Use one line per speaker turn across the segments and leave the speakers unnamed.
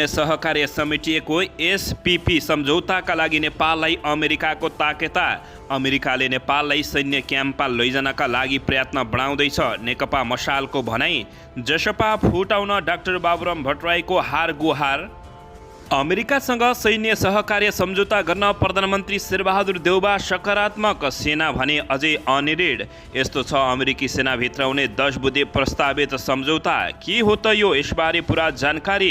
सैन्य सहकार्य समेटिएको एसपीपी सम्झौताका लागि नेपाललाई अमेरिकाको ताकेता। अमेरिकाले नेपाललाई सैन्य क्याम्पमा लैजानका लागि प्रयत्न बढाउँदैछ नेकपा मशालको भनाई। जसपा फुटाउन डाक्टर बाबुराम भट्टराईको हार गुहार। अमेरिकासँग सैन्य सहकार्य सम्झौता गर्न प्रधानमन्त्री शेरबहादुर देउबा सकारात्मक, सेना भने अझै अनिडेड। यस्तो छ अमेरिकी सेनाभित्र हुने 10 बुँदे प्रस्तावित सम्झौता। के हो त यो, यसबारे पुरा जानकारी।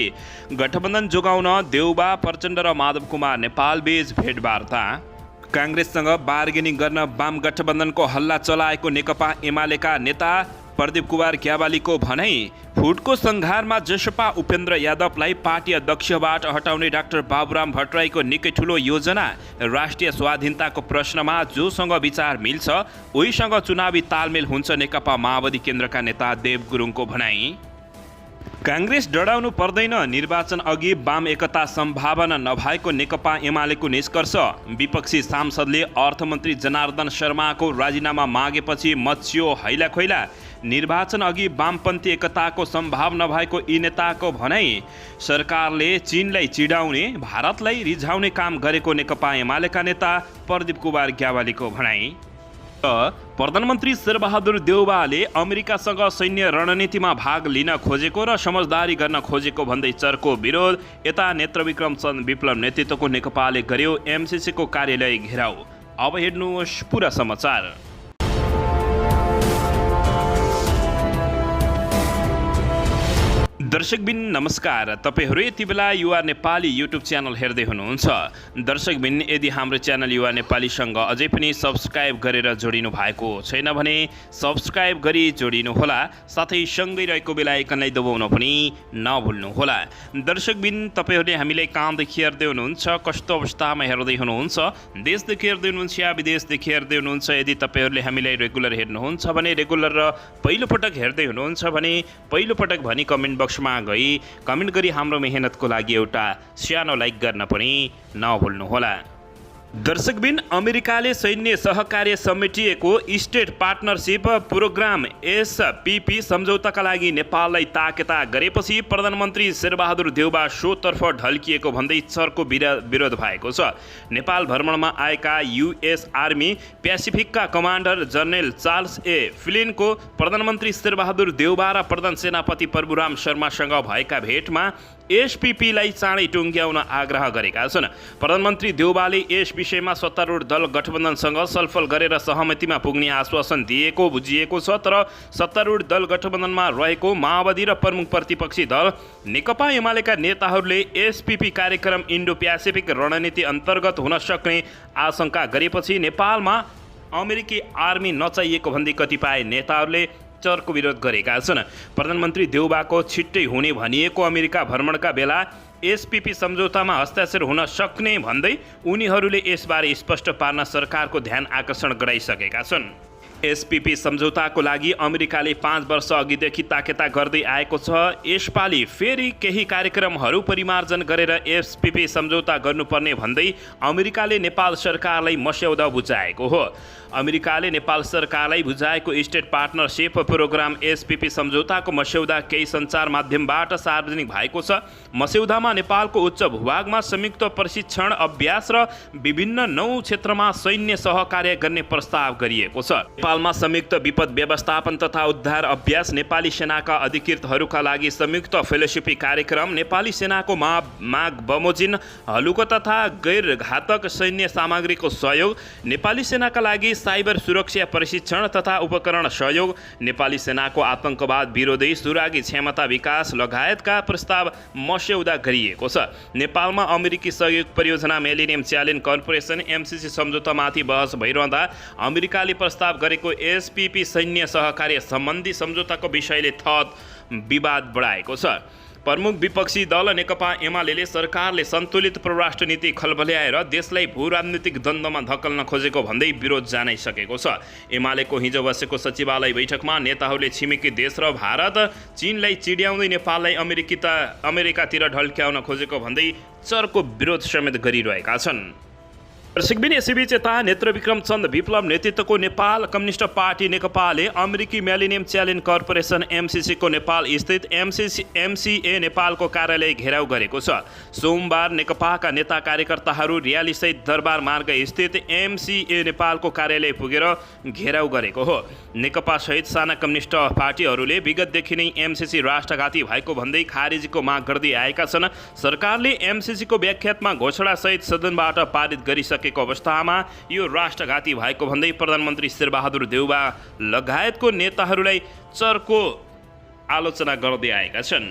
गठबन्धन जोगाउन देउबा, प्रचण्ड र माधव कुमार नेपाल बीच भेटवार्ता। काङ्ग्रेससँग बार्गेनिङ गर्न वाम गठबन्धनको हल्ला चलाएको नेकपा एमालेका नेता प्रदीप कुमार ग्यावालीको भनाई। फुटको संघारमा जसपा उपेन्द्र यादवलाई पार्टी अध्यक्षबाट हटाउने डाक्टर बाबुराम भट्टराईको निकै ठुलो योजना। राष्ट्रिय स्वाधीनताको प्रश्नमा जोसँग विचार मिल्छ उहीसँग चुनावी तालमेल हुन्छ नेकपा माओवादी केन्द्रका नेता देव गुरुङको भनाई। काङ्ग्रेस डराउनु पर्दैन, निर्वाचन अघि वाम एकता सम्भावना नभएको नेकपा एमालेको निष्कर्ष। विपक्षी सांसदले अर्थमन्त्री जनार्दन शर्माको राजीनामा मागेपछि मच्चियो हैलाखैला। निर्वाचन अघि वामपन्थी एकताको सम्भावना भएको यी नेताको भनाई। सरकारले चीनलाई चिडाउने, भारतलाई रिझाउने काम गरेको नेकपा एमालेका नेता प्रदीप कुमार ग्यावालीको भनाई। प्रधानमन्त्री शेरबहादुर देउबाले अमेरिकासँग सैन्य रणनीतिमा भाग लिन खोजेको र समझदारी गर्न खोजेको भन्दै चर्को विरोध। यता नेत्रविक्रम चन्द विप्लव नेतृत्वको नेकपाले गर्यो एमसीसीको कार्यालय घेराउ। अब हेर्नुहोस् पुरा समाचार। दर्शकबिन नमस्कार, तपाईहरू यति बेला युआर नेपाली युट्युब च्यानल हेर्दै हुनुहुन्छ। दर्शकबिन यदि हाम्रो च्यानल युआर नेपालीसँग अझै पनि सब्सक्राइब गरेर जोडिनु भएको छैन भने सब्सक्राइब गरी जोडिनुहोला, साथै सँगै रहेको बेल आइकनलाई दबाउन पनि नभुल्नुहोला। दर्शकबिन तपाईहरूले हामीलाई कहाँदेखि हेर्दै हुनुहुन्छ, कस्तो अवस्थामा हेर्दै हुनुहुन्छ, देशदेखि हेर्दै हुनुहुन्छ या विदेशदेखि हेर्दै हुनुहुन्छ। यदि तपाईहरूले हामीलाई रेगुलर हेर्नुहुन्छ भने रेगुलर र पहिलोपटक हेर्दै हुनुहुन्छ भने पहिलोपटक भनी कमेन्ट बक्स गई कमेन्ट गरी हाम्रो मेहनतको लागि एउटा सानो लाइक गर्न पनि नभुल्नुहोला। दर्शकबिन अमेरिकाले सैन्य सहकार्य समेटिएको स्टेट पार्टनरसिप प्रोग्राम एसपीपी सम्झौताका लागि नेपाललाई ताकेता गरेपछि प्रधानमन्त्री शेरबहादुर देउबा सोतर्फ ढल्किएको भन्दै चर्को विरोध भएको छ। नेपाल भ्रमणमा आएका युएस आर्मी पेसिफिकका कमान्डर जनरल चार्ल्स ए फ्लिनको प्रधानमन्त्री शेरबहादुर देउबा र प्रधान सेनापति प्रभुराम शर्मासँग भएका भेटमा एसपीपीलाई चाँडै टुङ्ग्याउन आग्रह गरेका छन्। प्रधानमन्त्री देउबाले यस विषयमा सत्तारूढ दल गठबन्धनसँग छलफल गरेर सहमतिमा पुग्ने आश्वासन दिएको बुझिएको छ। तर सत्तारूढ दल गठबन्धनमा रहेको माओवादी र प्रमुख प्रतिपक्षी दल नेकपा एमालेका नेताहरूले एसपीपी कार्यक्रम इन्डो प्यासिफिक रणनीति अन्तर्गत हुन सक्ने आशंका गरेपछि नेपालमा अमेरिकी आर्मी नचाहिएको भन्दै कतिपय नेताहरूले चर्को विरोध गरेका छन्। प्रधानमन्त्री देउबाको छिट्टै हुने भनिएको अमेरिका भ्रमणका बेला एसपीपी सम्झौतामा हस्ताक्षर हुन सक्ने भन्दै उनीहरूले यसबारे स्पष्ट पार्न सरकारको ध्यान आकर्षण गराइसकेका छन्। एसपीपी सम्झौताको लागि अमेरिकाले 5 वर्ष अघिदेखि ताकेता गर्दै आएको छ। यसपालि फेरि केही कार्यक्रमहरू परिमार्जन गरेर एसपीपी सम्झौता गर्नुपर्ने भन्दै अमेरिकाले नेपाल सरकारलाई मस्यौदा बुझाएको हो। अमेरिकाले नेपाल सरकारलाई बुझाएको स्टेट पार्टनरसिप प्रोग्राम एसपीपी सम्झौताको मस्यौदा केही सञ्चार माध्यमबाट सार्वजनिक भएको छ। मस्यौदामा नेपालको उच्च भूभागमा संयुक्त प्रशिक्षण अभ्यास र विभिन्न 9 क्षेत्रमा सैन्य सहकार्य गर्ने प्रस्ताव गरिएको छ। नेपालमा संयुक्त विपद व्यवस्थापन तथा उद्धार अभ्यास, नेपाली सेनाका अधिकृतहरूका लागि संयुक्त फेलोशिपी कार्यक्रम, नेपाली सेनाको माग बमोजिम हलुको तथा गैर घातक सैन्य सामग्रीको सहयोग, नेपाली सेनाका लागि साइबर सुरक्षा प्रशिक्षण तथा उपकरण सहयोग, नेपाली सेनाको आतंकवाद विरोधी सुरागी क्षमता विकास लगायतका प्रस्ताव मस्यौदा गरिएको छ। नेपालमा अमेरिकी सहयोग परियोजना मिलेनियम च्यालेन्ज कर्पोरेसन एमसीसी सम्झौतामाथि बहस भइरहँदा अमेरिकाले प्रस्ताव गरेको एसपीपी सैन्य सहकार्य सम्बन्धी सम्झौताको विषयले थप विवाद बढाएको छ। प्रमुख विपक्षी दल नेकपा एमालेले सरकारले सन्तुलित परराष्ट्र नीति खलबल्याएर देशलाई भू-राजनीतिक द्वन्द्वमा धकल्न खोजेको भन्दै विरोध जनाइसकेको छ। एमालेको हिजो बसेको सचिवालय बैठकमा नेताहरूले छिमेकी देश र भारत चीनलाई चिड्याउँदै नेपाललाई अमेरिकातिर ढल्क्याउन खोजेको भन्दै चर्को विरोध समेत गरिरहेका छन्। दर्शकबिन यसैबीच यता नेत्रविक्रम चन्द विप्लव नेतृत्वको नेपाल कम्युनिस्ट पार्टी नेकपाले अमेरिकी मिलेनियम च्यालेन्ज कर्पोरेसन एमसिसीको नेपाल स्थित एमसिए नेपालको कार्यालय घेराउ गरेको छ। सोमबार नेकपाका नेता कार्यकर्ताहरू र्यालीसहित दरबार मार्ग स्थित एमसिए नेपालको कार्यालय पुगेर घेराउ गरेको हो। नेकपा सहित साना कम्युनिस्ट पार्टीहरूले विगतदेखि नै एमसिसी राष्ट्रघाती भएको भन्दै खारेजीको माग गर्दै आएका छन्। सरकारले एमसिसीको व्याख्यात्मक घोषणासहित सदनबाट पारित गरिसकेको अवस्थामा यो राष्ट्रघाती भएको भन्दै प्रधानमन्त्री शेरबहादुर देउबा लगायतको नेताहरूलाई चर्को आलोचना गर्दै आएका छन्।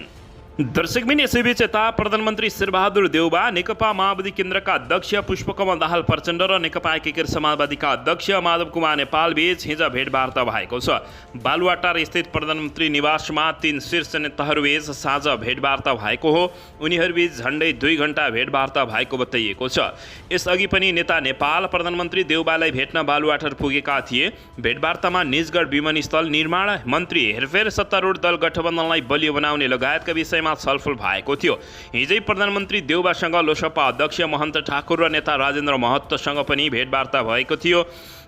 दर्शकबिन यसैबीच यता प्रधानमन्त्री शेरबहादुर देउबा, नेकपा माओवादी केन्द्रका अध्यक्ष पुष्पकमल दाहाल प्रचण्ड र नेकपा एकीकृत समाजवादीका अध्यक्ष माधव कुमार नेपाल बीच हिज भेटवार्ता भएको छ। बालुवाटार स्थित प्रधानमन्त्री निवासमा 3 शीर्ष नेताहरूबीच साँझ भेटवार्ता भएको हो। उनीहरूबीच झण्डै 2 घण्टा भेटवार्ता भएको बताइएको छ। यसअघि पनि नेता नेपाल प्रधानमन्त्री देउबालाई भेट्न बालुवाटार पुगेका थिए। भेटवार्तामा निजगढ विमानस्थल निर्माण, मन्त्री हेरफेर, सत्तारूढ दल गठबन्धनलाई बलियो बनाउने लगायतका विषयमा छलफल भएको थियो। हिजै प्रधानमन्त्री देउबासँग लोसपा अध्यक्ष महन्त ठाकुर र नेता राजेन्द्र महतसँग पनि भेटवार्ता भएको थियो।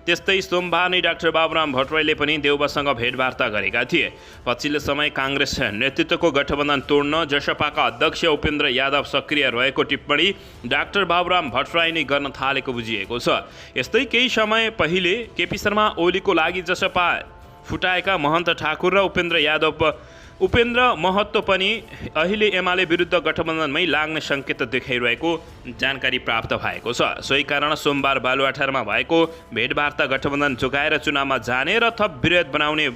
त्यस्तै सोमबार नै डाक्टर बाबुराम भट्टराईले पनि देउबासँग भेटवार्ता गरेका थिए। पछिल्लो समय काङ्ग्रेस नेतृत्वको गठबन्धन तोड्न जसपाका अध्यक्ष उपेन्द्र यादव सक्रिय रहेको टिप्पणी डाक्टर बाबुराम भट्टराई नै गर्न थालेको बुझिएको छ। यस्तै केही समय पहिले केपी शर्मा ओलीको लागि जसपा फुटाएका महन्त ठाकुर र उपेन्द्र महतो पनि अहिले एमाले विरुद्ध गठबन्धनमै लाग्ने सङ्केत देखाइरहेको जानकारी प्राप्त भएको छ। सोही कारण सोमबार बालुवाटारमा भएको भेटवार्ता गठबन्धन जोगाएर चुनावमा जाने र थप विरोध बनाउने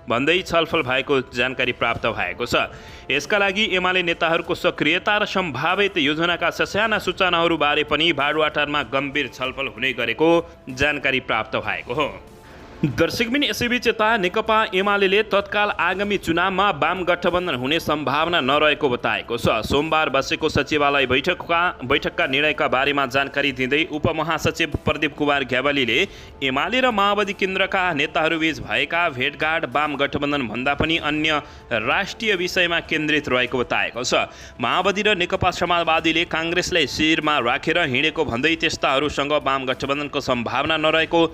भन्दै छलफल भएको जानकारी प्राप्त भएको छ। यसका लागि एमाले नेताहरूको सक्रियता र सम्भावित योजनाका ससाना सूचनाहरूबारे पनि बालुवाटारमा गम्भीर छलफल हुने गरेको जानकारी प्राप्त भएको हो। दर्शकबिन यसैबीच यता नेकपा एमाले तत्काल आगामी चुनावमा वाम गठबन्धन हुने सम्भावना नरहेको बताएको छ। सोमबार बसेको सचिवालय बैठकका निर्णयका बारेमा जानकारी दिँदै उपमहासचिव प्रदीप कुमार ग्यावालीले एमाले र माओवादी केन्द्रका नेताहरूबीच भएका भेटघाट वाम गठबन्धन भन्दा पनि अन्य राष्ट्रिय विषयमा केन्द्रित रहेको बताएको छ। माओवादी र नेकपा समाजवादीले काङ्ग्रेसलाई शिरमा राखेर हिँडेको भन्दै त्यस्ताहरूसँग वाम गठबन्धनको सम्भावना नरहेको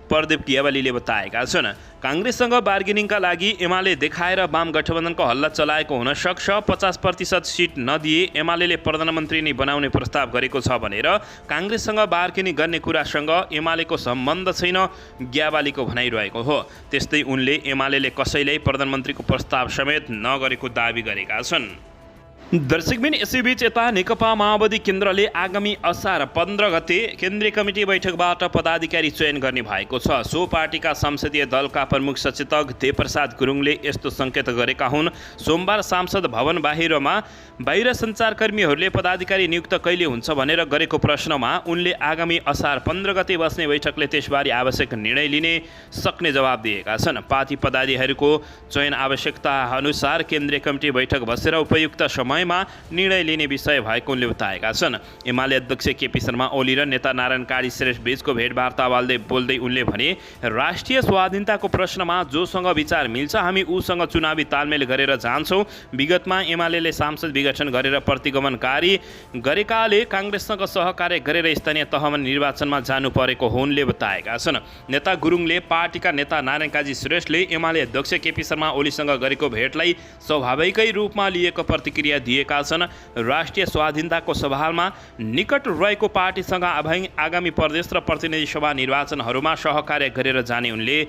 प्रदीप ग्यावालीले बताएका छन्। काङ्ग्रेससँग बार्गेनिङका लागि एमाले देखाएर वाम गठबन्धनको हल्ला चलाएको हुन सक्छ। 50% सिट नदिए एमाले प्रधानमन्त्री नै बनाउने प्रस्ताव गरेको छ भनेर काङ्ग्रेससँग बार्गेनिङ गर्ने कुरासँग एमालेको सम्बन्ध छैन, ग्यावालीको भनाइरहेको हो। त्यस्तै उनले एमाले कसैलाई प्रधानमन्त्रीको प्रस्ताव समेत नगरेको दाबी गरेका छन्। दर्शकबिन यसैबीच यता नेकपा माओवादी केन्द्रले आगामी असार 15 गते केन्द्रीय कमिटी बैठकबाट पदाधिकारी चयन गर्ने भएको छ। सो पार्टीका संसदीय दलका प्रमुख सचेतक देवप्रसाद गुरुङले यस्तो सङ्केत गरेका हुन्। सोमबार सांसद भवन बाहिर सञ्चारकर्मीहरूले पदाधिकारी नियुक्त कहिले हुन्छ भनेर गरेको प्रश्नमा उनले आगामी असार 15 गते बस्ने बैठकले त्यसबारे आवश्यक निर्णय लिने सक्ने जवाब दिएका छन्। पार्टी पदाधिकारीहरूको चयन आवश्यकता अनुसार केन्द्रीय कमिटी बैठक बसेर उपयुक्त समयमा निर्णय लिने विषय भएको उनले बताएका छन्। एमाले अध्यक्ष केपी शर्मा ओली र नेता नारायण काजी श्रेष्ठ बीचको भेटवार्ता बोल्दै उनले भने, राष्ट्रिय स्वाधीनताको प्रश्नमा जोसँग विचार मिल्छ हामी उसँग चुनावी तालमेल गरेर जान्छौँ। विगतमा एमाले सांसद विघटन गरेर प्रतिगमनकारी गरेकाले काङ्ग्रेससँग सहकार्य गरेर स्थानीय तहमा निर्वाचनमा जानु परेको हो उनले बताएका छन्। नेता गुरुङले पार्टीका नेता नारायण काजी श्रेष्ठले एमाले अध्यक्ष केपी शर्मा ओलीसँग गरेको भेटलाई स्वाभाविकै रूपमा लिएको प्रतिक्रिया दिएका छन्। राष्ट्रिय स्वाधीनताको सवालमा निकट रहेको पार्टीसँग आगामी प्रदेश र प्रतिनिधि सभा निर्वाचनहरूमा सहकार्य गरेर जाने उनले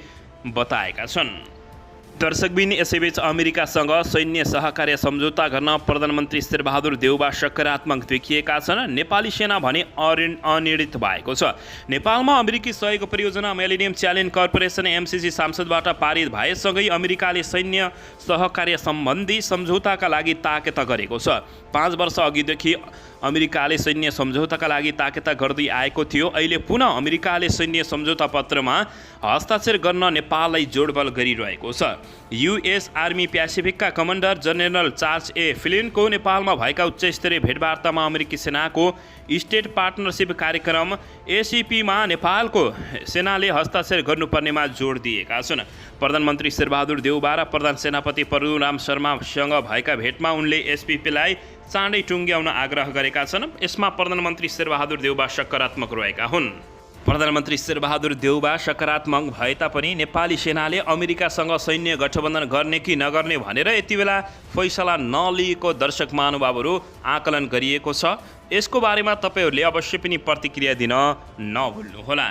बताएका छन्। दर्शकबिन यसैबीच अमेरिकासँग सैन्य सहकार्य सम्झौता गर्न प्रधानमन्त्री शेरबहादुर देउबा सकारात्मक देखिएका छन्। नेपाली सेना भने अनिर्णित भएको छ। नेपालमा अमेरिकी सहयोग परियोजना मिलेनियम च्यालेन्ज कर्पोरेसन एमसिसी सांसदबाट पारित भएसँगै अमेरिकाले सैन्य सहकार्य सम्बन्धी सम्झौताका लागि ताकेता गरेको छ। 5 वर्ष अघिदेखि अमेरिकाले सैन्य सम्झौताका लागि ताकेता गर्दै आएको थियो। अहिले पुनः अमेरिकाले सैन्य सम्झौता पत्रमा हस्ताक्षर गर्न नेपाललाई जोडबल गरिरहेको छ। युएस आर्मी प्यासिफिकका कमान्डर जनरल चार्ल्स ए फ्लिनको नेपालमा भएका उच्चस्तरीय भेटवार्तामा अमेरिकी सेनाको स्टेट पार्टनरसिप कार्यक्रम एसिपीमा नेपालको सेनाले हस्ताक्षर गर्नुपर्नेमा जोड दिएका छन्। प्रधानमन्त्री शेरबहादुर देउबा र प्रधान सेनापति परशुराम शर्मासँग भएका भेटमा उनले एसपीपीलाई चाँडै टुङ्ग्याउन आग्रह गरेका छन्। यसमा प्रधानमन्त्री शेरबहादुर देउबा सकारात्मक रहेका हुन्। प्रधानमन्त्री शेरबहादुर देउबा सकारात्मक भए तापनि नेपाली सेनाले अमेरिकासँग सैन्य गठबन्धन गर्ने कि नगर्ने भनेर यति बेला फैसला नलिएको दर्शक महानुभावहरू आकलन गरिएको छ। यसको बारेमा तपाईहरूले अवश्य पनि प्रतिक्रिया दिन नभुल्नुहोला।